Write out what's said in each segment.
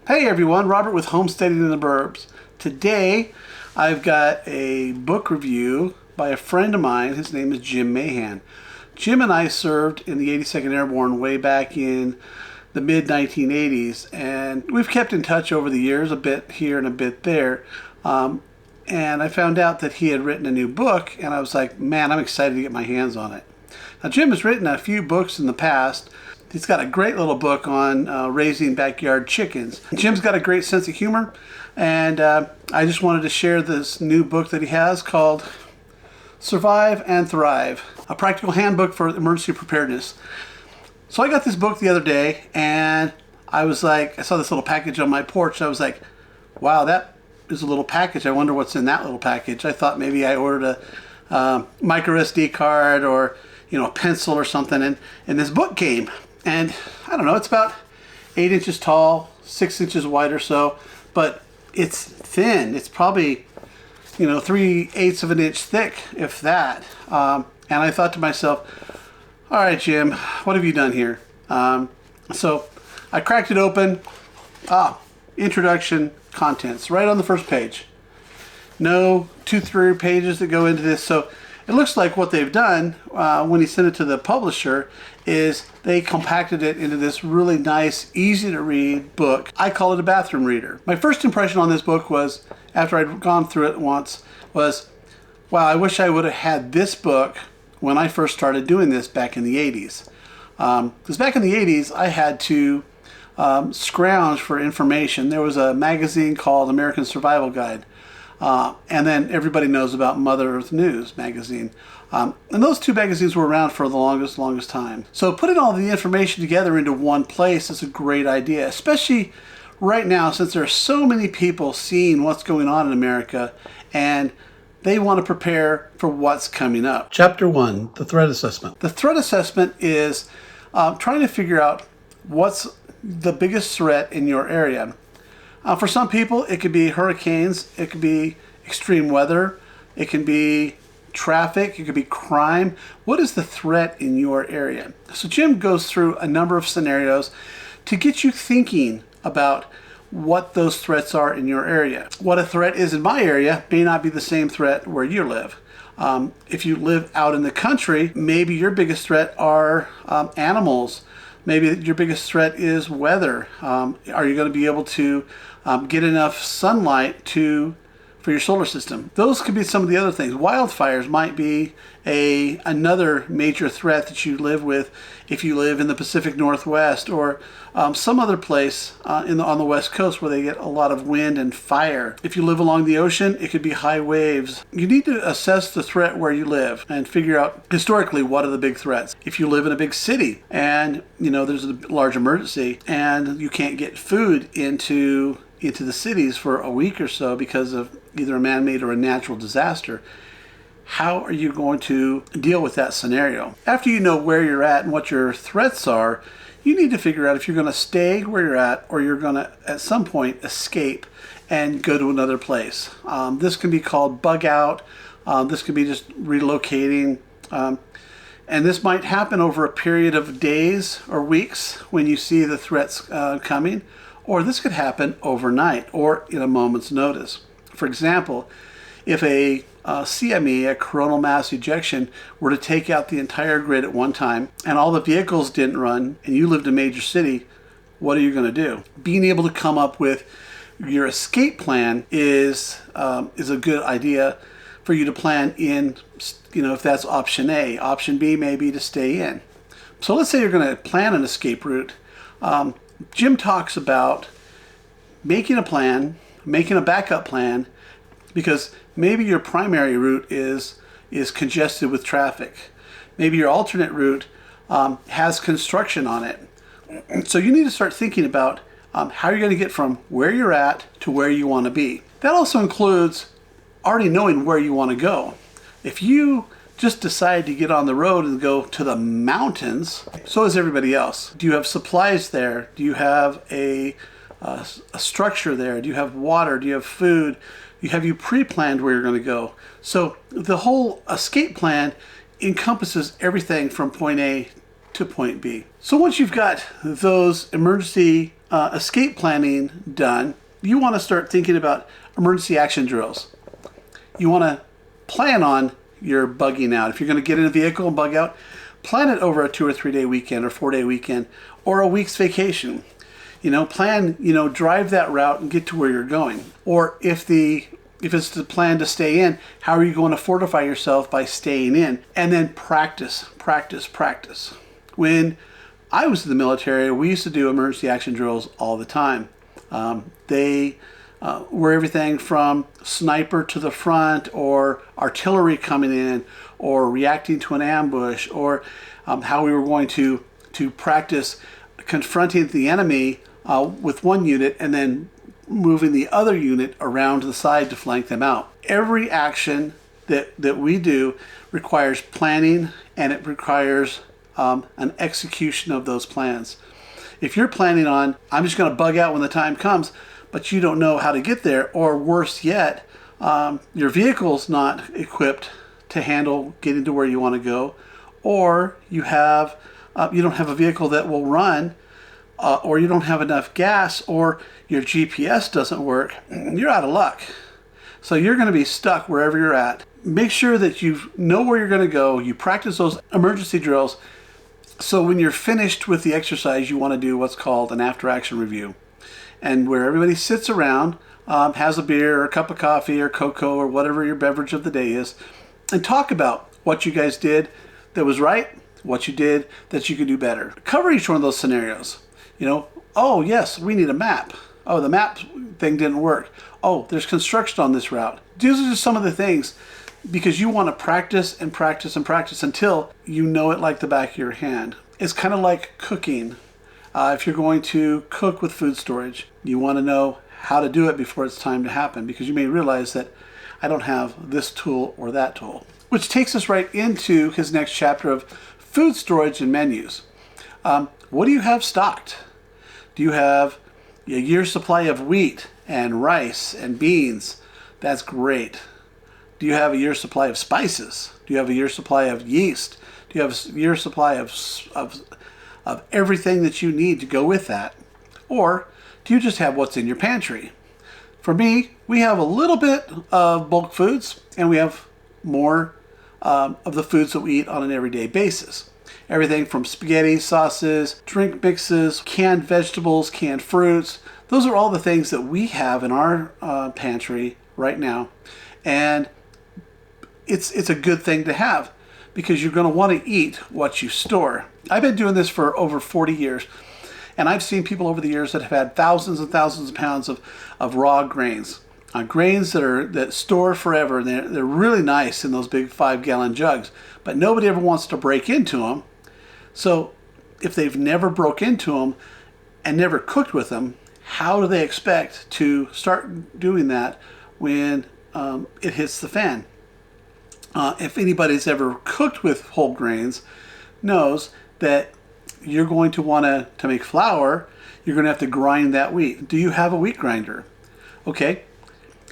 Hey everyone, Robert with Homesteading in the Burbs. Today I've got a book review by a friend of mine. His name is Jim Mahan. Jim and I served in the 82nd Airborne way back in the mid-1980s, and we've kept in touch over the years, a bit here and a bit there. And I found out that he had written a new book, and I was like, man, I'm excited to get my hands on it. Now, Jim has written a few books in the past. He's got a great little book on raising backyard chickens. Jim's got a great sense of humor, and I just wanted to share this new book that he has called Survive and Thrive, a practical handbook for emergency preparedness. So I got this book the other day, and I was like, I saw this little package on my porch. I was like, wow, that is a little package. I wonder what's in that little package. I thought maybe I ordered a micro SD card or a pencil or something, and this book came. And I don't know, it's about 8 inches tall, 6 inches wide or so, but it's thin. It's probably, 3/8 of an inch thick, if that. And I thought to myself, all right, Jim, what have you done here? So I cracked it open. Introduction, contents, right on the first page. No 2-3 pages that go into this. So it looks like what they've done when he sent it to the publisher is they compacted it into this really nice, easy to read book. I call it a bathroom reader. My first impression on this book was, after I'd gone through it once, was, wow, I wish I would have had this book when I first started doing this back in the 80s. Because back in the 80s, I had to scrounge for information. There was a magazine called American Survival Guide. And then everybody knows about Mother Earth News magazine. And those two magazines were around for the longest time. So putting all the information together into one place is a great idea, especially right now, since there are so many people seeing what's going on in America and they want to prepare for what's coming up. Chapter 1, the threat assessment. The threat assessment is trying to figure out what's the biggest threat in your area. For some people, it could be hurricanes, it could be extreme weather, it can be traffic, it could be crime. What is the threat in your area? So Jim goes through a number of scenarios to get you thinking about what those threats are in your area. What a threat is in my area may not be the same threat where you live. If you live out in the country, maybe your biggest threat are animals. Maybe your biggest threat is weather. Are you going to be able to get enough sunlight for your solar system? Those could be some of the other things. Wildfires might be another major threat that you live with if you live in the Pacific Northwest or some other place on the West Coast where they get a lot of wind and fire. If you live along the ocean, it could be high waves. You need to assess the threat where you live and figure out historically what are the big threats. If you live in a big city and there's a large emergency and you can't get food into the cities for a week or so because of either a man-made or a natural disaster, how are you going to deal with that scenario? After you know where you're at and what your threats are, you need to figure out if you're going to stay where you're at or you're going to, at some point, escape and go to another place. This can be called Bugout. This could be just relocating. And this might happen over a period of days or weeks when you see the threats coming. Or this could happen overnight or in a moment's notice. For example, if a CME, a coronal mass ejection, were to take out the entire grid at one time and all the vehicles didn't run and you lived in a major city, what are you going to do? Being able to come up with your escape plan is a good idea for you to plan in, if that's option A. Option B may be to stay in. So let's say you're going to plan an escape route. Jim talks about making a plan, making a backup plan, because maybe your primary route is congested with traffic. Maybe your alternate route has construction on it. So you need to start thinking about how you're going to get from where you're at to where you want to be. That also includes already knowing where you want to go. If you just decide to get on the road and go to the mountains, so is everybody else. Do you have supplies there? Do you have a structure there? Do you have water? Do you have food? Have you pre-planned where you're going to go? So the whole escape plan encompasses everything from point A to point B. So once you've got those emergency escape planning done, you want to start thinking about emergency action drills. You want to plan on your bugging out. If you're going to get in a vehicle and bug out, plan it over a 2 or 3 day weekend or 4-day weekend or a week's vacation. Plan, drive that route and get to where you're going. Or if it's the plan to stay in, how are you going to fortify yourself by staying in? And then practice. When I was in the military, we used to do emergency action drills all the time. They were everything from sniper to the front, or artillery coming in, or reacting to an ambush, or how we were going to practice confronting the enemy with one unit and then moving the other unit around to the side to flank them out. Every action that we do requires planning, and it requires an execution of those plans. If you're planning on, I'm just going to bug out when the time comes, but you don't know how to get there, or worse yet, your vehicle's not equipped to handle getting to where you want to go, or you don't have a vehicle that will run, or you don't have enough gas, or your GPS doesn't work, you're out of luck. So you're going to be stuck wherever you're at. Make sure that you know where you're going to go. You practice those emergency drills. So when you're finished with the exercise, you want to do what's called an after-action review. And where everybody sits around, has a beer or a cup of coffee or cocoa or whatever your beverage of the day is, and talk about what you guys did that was right, what you did that you could do better. Cover each one of those scenarios. Oh yes, we need a map. Oh, the map thing didn't work. Oh, there's construction on this route. These are just some of the things, because you want to practice and practice and practice until you know it like the back of your hand. It's kind of like cooking. If you're going to cook with food storage, you want to know how to do it before it's time to happen, because you may realize that I don't have this tool or that tool. Which takes us right into his next chapter of food storage and menus. What do you have stocked? Do you have a year's supply of wheat and rice and beans? That's great. Do you have a year's supply of spices? Do you have a year's supply of yeast? Do you have a year's supply of everything that you need to go with that? Or do you just have what's in your pantry? For me, we have a little bit of bulk foods, and we have more of the foods that we eat on an everyday basis. Everything from spaghetti, sauces, drink mixes, canned vegetables, canned fruits. Those are all the things that we have in our pantry right now. And it's a good thing to have, because you're going to want to eat what you store. I've been doing this for over 40 years, and I've seen people over the years that have had thousands and thousands of pounds of raw grains. Grains that store forever, and they're really nice in those big 5-gallon jugs, but nobody ever wants to break into them. So if they've never broke into them and never cooked with them, how do they expect to start doing that when it hits the fan? If anybody's ever cooked with whole grains, knows that you're going to want to make flour, you're going to have to grind that wheat. Do you have a wheat grinder? Okay.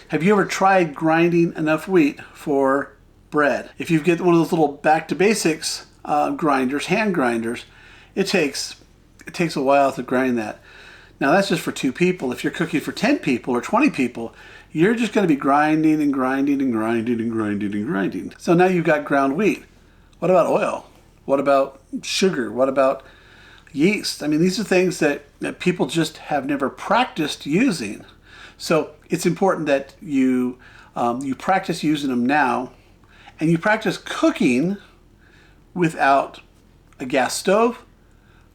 Have you ever tried grinding enough wheat for bread? If you get one of those little back to basics grinders, hand grinders, it takes a while to grind that. Now that's just for 2 people. If you're cooking for 10 people or 20 people, you're just going to be grinding and grinding and grinding and grinding and grinding. So now you've got ground wheat. What about oil? What about sugar? What about yeast? I mean, these are things that people just have never practiced using. So it's important that you practice using them now, and you practice cooking without a gas stove,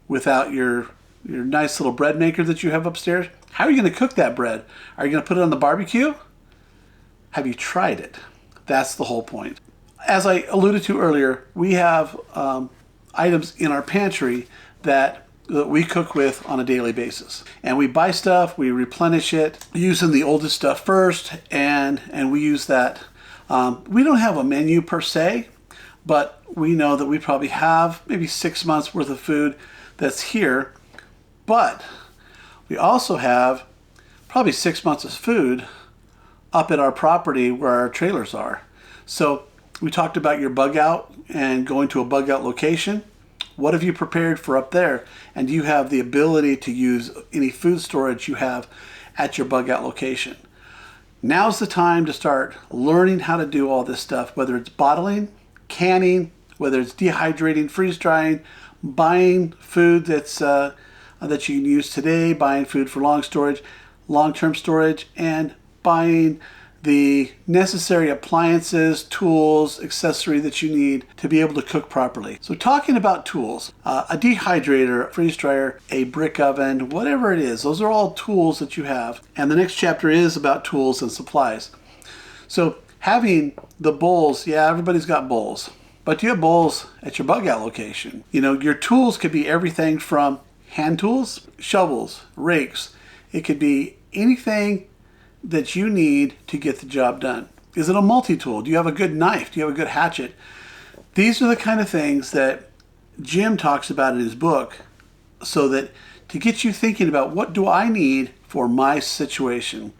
without your nice little bread maker that you have upstairs. How are you going to cook that bread? Are you going to put it on the barbecue? Have you tried it? That's the whole point. As I alluded to earlier, we have items in our pantry that we cook with on a daily basis. And we buy stuff, we replenish it, using the oldest stuff first, and we use that. We don't have a menu per se, but we know that we probably have maybe 6 months worth of food that's here. But we also have probably 6 months of food up at our property where our trailers are. So we talked about your bug out and going to a bug out location. What have you prepared for up there? And do you have the ability to use any food storage you have at your bug out location? Now's the time to start learning how to do all this stuff, whether it's bottling, canning, whether it's dehydrating, freeze drying, buying food that you can use today, buying food for long-term storage, and buying the necessary appliances, tools, accessory that you need to be able to cook properly. So talking about tools, a dehydrator, a freeze dryer, a brick oven, whatever it is, those are all tools that you have. And the next chapter is about tools and supplies. So having the bowls, yeah, everybody's got bowls, but do you have bowls at your bug out location? You know, your tools could be everything from hand tools, shovels, rakes. It could be anything that you need to get the job done. Is it a multi-tool? Do you have a good knife? Do you have a good hatchet? These are the kind of things that Jim talks about in his book, so that to get you thinking about, what do I need for my situation?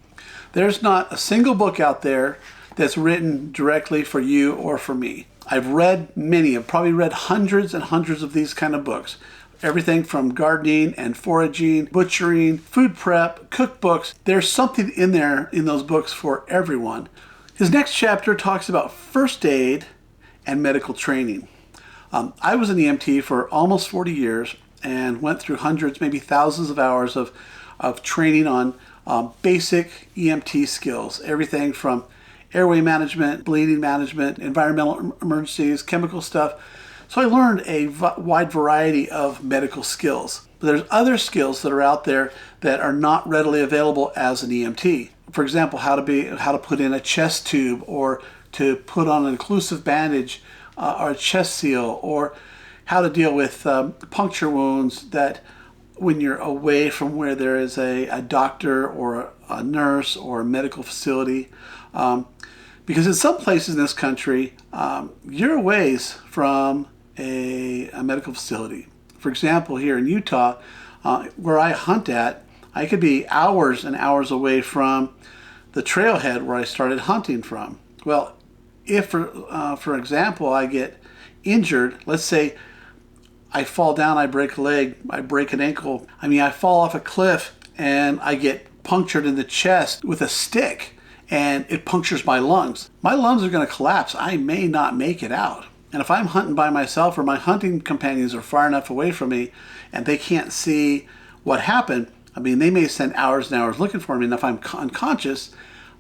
There's not a single book out there that's written directly for you or for me. I've read many. I've probably read hundreds and hundreds of these kind of books. Everything from gardening and foraging, butchering, food prep, cookbooks. There's something in there in those books for everyone. His next chapter talks about first aid and medical training. I was an EMT for almost 40 years and went through hundreds, maybe thousands of hours of training on basic EMT skills. Everything from airway management, bleeding management, environmental emergencies, chemical stuff. So I learned a wide variety of medical skills. But there's other skills that are out there that are not readily available as an EMT. For example, how to put in a chest tube, or to put on an occlusive bandage or a chest seal, or how to deal with puncture wounds that when you're away from where there is a doctor or a nurse or a medical facility. Because in some places in this country, you're a ways from a medical facility. For example, here in Utah, where I hunt at, I could be hours and hours away from the trailhead where I started hunting from. Well, if, for example, I get injured, let's say I fall down, I break a leg, I break an ankle, I fall off a cliff and I get punctured in the chest with a stick and it punctures my lungs. My lungs are going to collapse. I may not make it out. And if I'm hunting by myself, or my hunting companions are far enough away from me and they can't see what happened, they may spend hours and hours looking for me. And if I'm unconscious,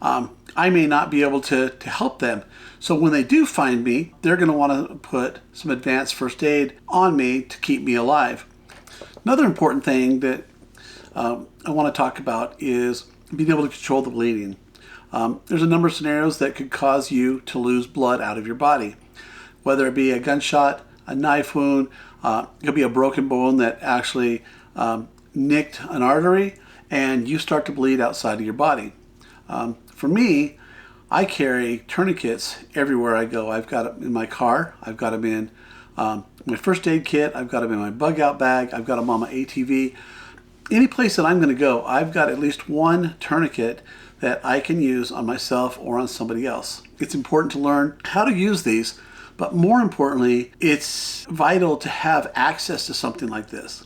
I may not be able to help them. So when they do find me, they're going to want to put some advanced first aid on me to keep me alive. Another important thing that I want to talk about is being able to control the bleeding. There's a number of scenarios that could cause you to lose blood out of your body. Whether it be a gunshot, a knife wound, it could be a broken bone that actually nicked an artery, and you start to bleed outside of your body. For me, I carry tourniquets everywhere I go. I've got them in my car. I've got them in my first aid kit. I've got them in my bug out bag. I've got them on my ATV. Any place that I'm going to go, I've got at least one tourniquet that I can use on myself or on somebody else. It's important to learn how to use these. But more importantly, it's vital to have access to something like this.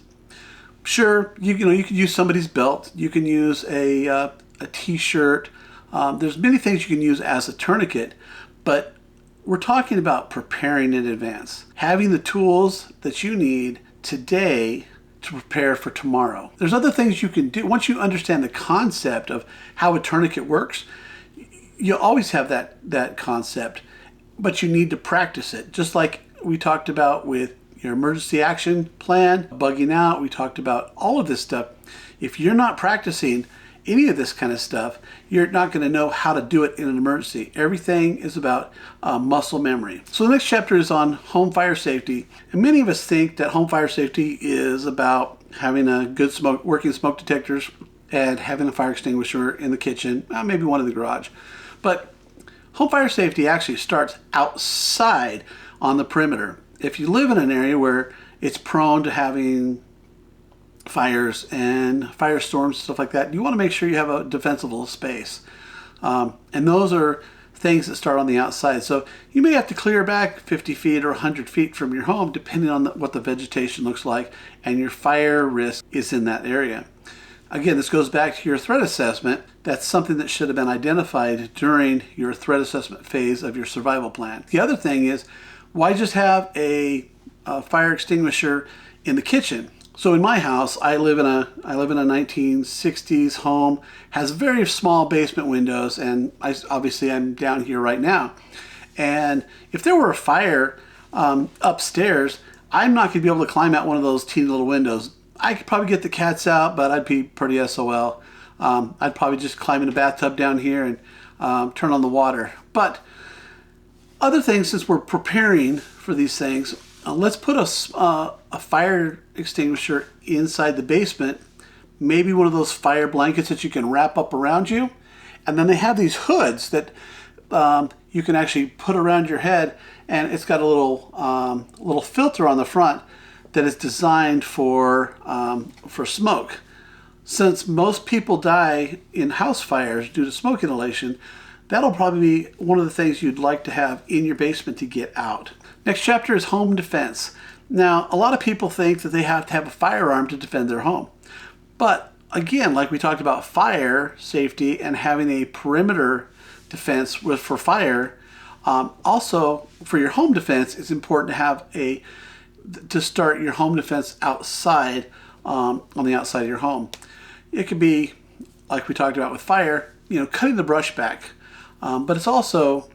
Sure, you can use somebody's belt. You can use a t-shirt. There's many things you can use as a tourniquet, but we're talking about preparing in advance. Having the tools that you need today to prepare for tomorrow. There's other things you can do. Once you understand the concept of how a tourniquet works, you'll always have that concept. But you need to practice it. Just like we talked about with your emergency action plan, bugging out, we talked about all of this stuff. If you're not practicing any of this kind of stuff, you're not going to know how to do it in an emergency. Everything is about muscle memory. So the next chapter is on home fire safety. And many of us think that home fire safety is about having a good working smoke detectors and having a fire extinguisher in the kitchen, maybe one in the garage. But home fire safety actually starts outside on the perimeter. If you live in an area where it's prone to having fires and firestorms, stuff like that, you want to make sure you have a defensible space. And those are things that start on the outside. So you may have to clear back 50 feet or 100 feet from your home, depending on what the vegetation looks like and your fire risk is in that area. Again, this goes back to your threat assessment. That's something that should have been identified during your threat assessment phase of your survival plan. The other thing is, why just have a fire extinguisher in the kitchen? So in my house, I live in a 1960s home, has very small basement windows, and obviously I'm down here right now. And if there were a fire upstairs, I'm not going to be able to climb out one of those teeny little windows. I could probably get the cats out, but I'd be pretty SOL. I'd probably just climb in a bathtub down here and turn on the water. But other things, since we're preparing for these things, let's put a fire extinguisher inside the basement, maybe one of those fire blankets that you can wrap up around you. And then they have these hoods that you can actually put around your head, and it's got a little filter on the front that is designed for smoke. Since most people die in house fires due to smoke inhalation, that'll probably be one of the things you'd like to have in your basement to get out. Next chapter is home defense. Now, a lot of people think that they have to have a firearm to defend their home. But again, like we talked about fire safety and having a perimeter defense for fire, also for your home defense, it's important to have to start your home defense outside, on the outside of your home. It could be, like we talked about with fire, cutting the brush back. But it's also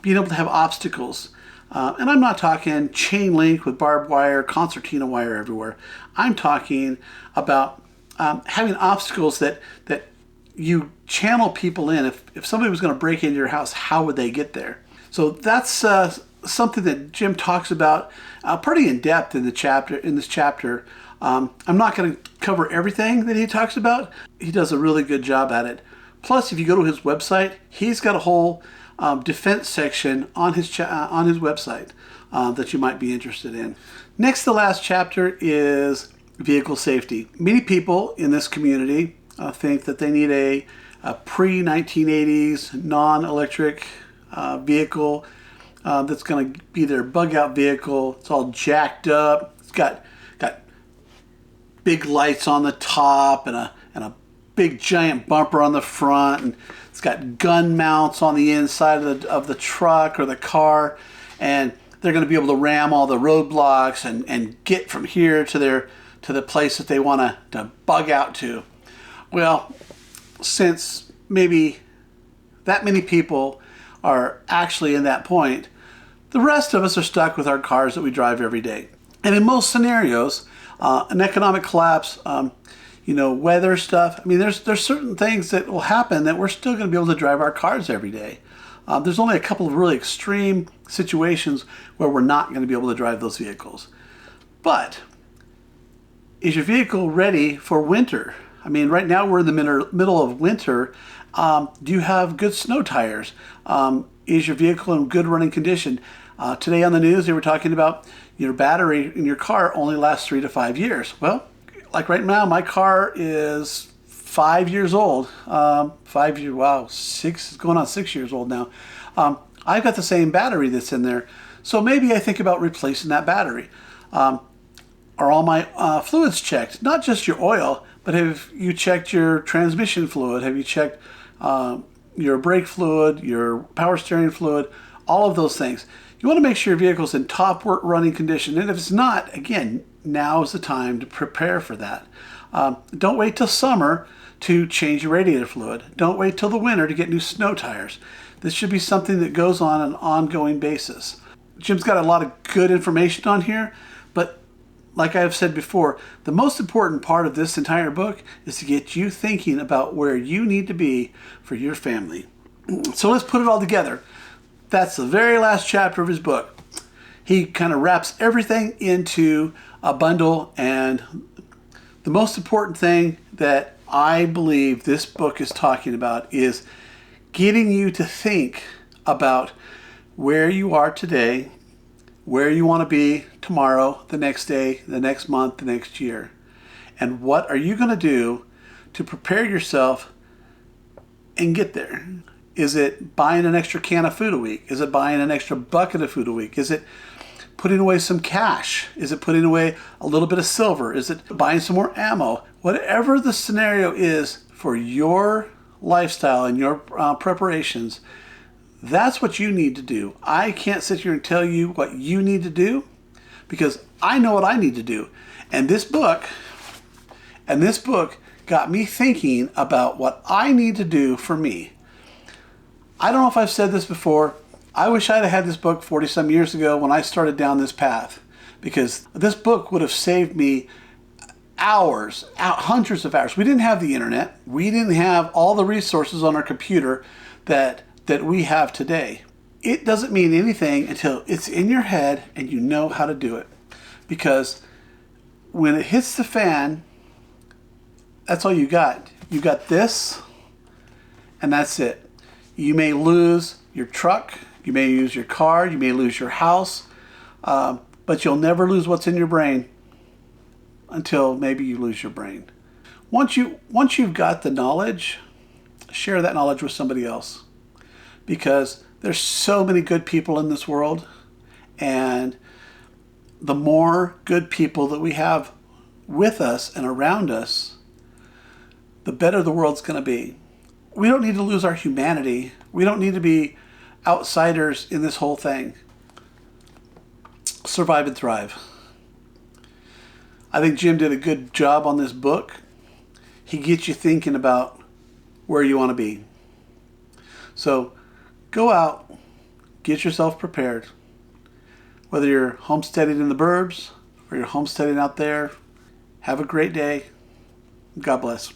being able to have obstacles. And I'm not talking chain link with barbed wire, concertina wire everywhere. I'm talking about having obstacles that you channel people in. If somebody was going to break into your house, how would they get there? So that's something that Jim talks about pretty in depth in this chapter. I'm not going to cover everything that he talks about. He does a really good job at it. Plus, if you go to his website, he's got a whole defense section on his website that you might be interested in. Next, the last chapter is vehicle safety. Many people in this community think that they need a pre-1980s non-electric vehicle that's going to be their bug-out vehicle. It's all jacked up. It's got big lights on the top and a big giant bumper on the front, and it's got gun mounts on the inside of the truck or the car, and they're going to be able to ram all the roadblocks and get from here to the place that they want to bug out to. Well, since maybe that many people are actually in that point, the rest of us are stuck with our cars that we drive every day. And in most scenarios, an economic collapse, weather stuff. I mean, there's certain things that will happen that we're still going to be able to drive our cars every day. There's only a couple of really extreme situations where we're not going to be able to drive those vehicles. But is your vehicle ready for winter? I mean, right now we're in the middle of winter. Do you have good snow tires? Is your vehicle in good running condition? Today on the news, they were talking about your battery in your car only lasts 3 to 5 years. Well, like right now, my car is 5 years old. 5 years, wow, 6, going on 6 years old now. I've got the same battery that's in there. So maybe I think about replacing that battery. Are all my fluids checked? Not just your oil, but have you checked your transmission fluid? Have you checked your brake fluid, your power steering fluid, all of those things? You want to make sure your vehicle's in top running condition. And if it's not, again, now is the time to prepare for that. Don't wait till summer to change your radiator fluid. Don't wait till the winter to get new snow tires. This should be something that goes on an ongoing basis. Jim's got a lot of good information on here, but like I've said before, the most important part of this entire book is to get you thinking about where you need to be for your family. So let's put it all together. That's the very last chapter of his book. He kind of wraps everything into a bundle, and the most important thing that I believe this book is talking about is getting you to think about where you are today, where you want to be tomorrow, the next day, the next month, the next year, and what are you going to do to prepare yourself and get there. Is it buying an extra can of food a week? Is it buying an extra bucket of food a week? Is it putting away some cash? Is it putting away a little bit of silver? Is it buying some more ammo? Whatever the scenario is for your lifestyle and your preparations, that's what you need to do. I can't sit here and tell you what you need to do because I know what I need to do. And this book got me thinking about what I need to do for me. I don't know if I've said this before. I wish I'd have had this book 40 some years ago when I started down this path, because this book would have saved me hours, hundreds of hours. We didn't have the internet. We didn't have all the resources on our computer that we have today. It doesn't mean anything until it's in your head and you know how to do it. Because when it hits the fan, that's all you got. You got this, and that's it. You may lose your truck, you may lose your car, you may lose your house, but you'll never lose what's in your brain until maybe you lose your brain. Once you've got the knowledge, share that knowledge with somebody else, because there's so many good people in this world, and the more good people that we have with us and around us, the better the world's going to be. We don't need to lose our humanity. We don't need to be outsiders in this whole thing. Survive and thrive. I think Jim did a good job on this book. He gets you thinking about where you want to be. So go out, get yourself prepared. Whether you're homesteading in the burbs or you're homesteading out there, have a great day. God bless.